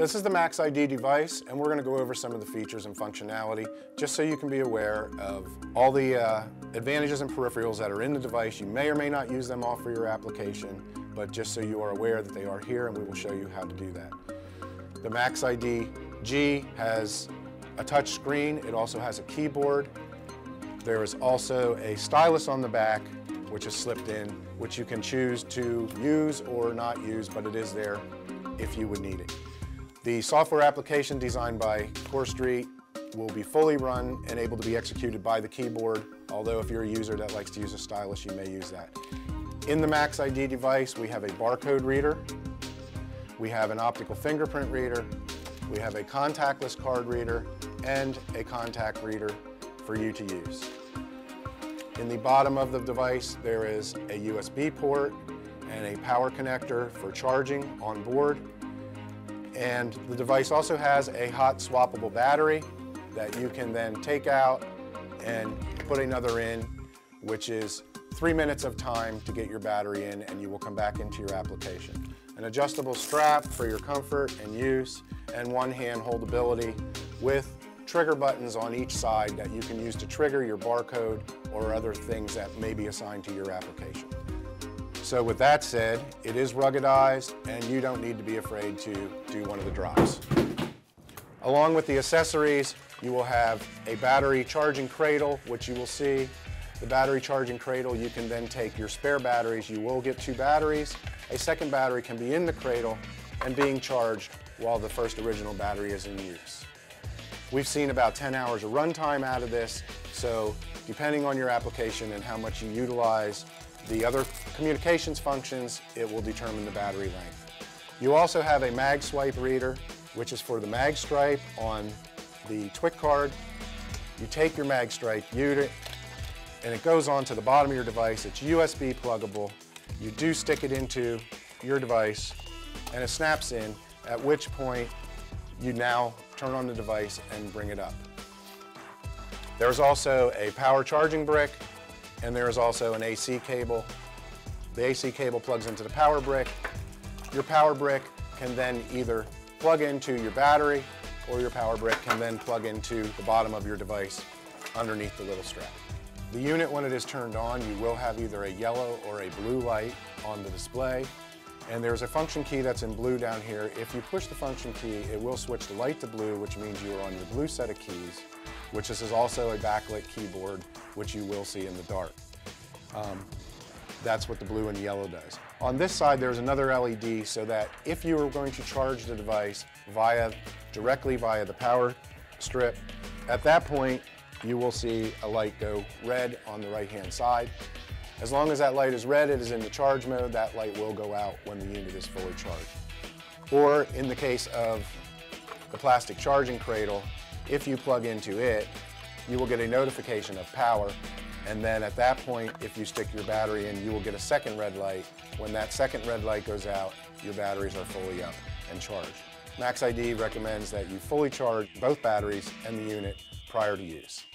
This is the MaxID device, and we're going to go over some of the features and functionality just so you can be aware of all the advantages and peripherals that are in the device. You may or may not use them all for your application, but just so you are aware that they are here, and we will show you how to do that. The MaxID-G has a touch screen. It also has a keyboard. There is also a stylus on the back, which is slipped in, which you can choose to use or not use, but it is there if you would need it. The software application designed by Core Street will be fully run and able to be executed by the keyboard, although if you're a user that likes to use a stylus, you may use that. In the MaxID device, we have a barcode reader, we have an optical fingerprint reader, we have a contactless card reader, and a contact reader for you to use. In the bottom of the device, there is a USB port and a power connector for charging on board. And the device also has a hot swappable battery that you can then take out and put another in, which is 3 minutes of time to get your battery in, and you will come back into your application. An adjustable strap for your comfort and use, and one-hand holdability with trigger buttons on each side that you can use to trigger your barcode or other things that may be assigned to your application. So with that said, it is ruggedized and you don't need to be afraid to do one of the drops. Along with the accessories, you will have a battery charging cradle, which you will see. The battery charging cradle, you can then take your spare batteries. You will get 2 batteries. A second battery can be in the cradle and being charged while the first original battery is in use. We've seen about 10 hours of runtime out of this, so depending on your application and how much you utilize the other communications functions, it will determine the battery length. You also have a mag swipe reader, which is for the mag stripe on the TWIC card. You take your mag stripe unit, and it goes onto the bottom of your device. It's USB pluggable. You do stick it into your device, and it snaps in, at which point you now turn on the device and bring it up. There's also a power charging brick, and there is also an AC cable. The AC cable plugs into the power brick. Your power brick can then either plug into your battery, or your power brick can then plug into the bottom of your device underneath the little strap. The unit, when it is turned on, you will have either a yellow or a blue light on the display. And there's a function key that's in blue down here. If you push the function key, it will switch the light to blue, which means you are on your blue set of keys, which this is also a backlit keyboard, which you will see in the dark. That's what the blue and yellow does. On this side, there's another LED so that if you are going to charge the device directly via the power strip, at that point, you will see a light go red on the right-hand side. As long as that light is red, it is in the charge mode. That light will go out when the unit is fully charged. Or in the case of the plastic charging cradle, if you plug into it, you will get a notification of power, and then at that point, if you stick your battery in, you will get a second red light. When that second red light goes out, your batteries are fully up and charged. MaxID recommends that you fully charge both batteries and the unit prior to use.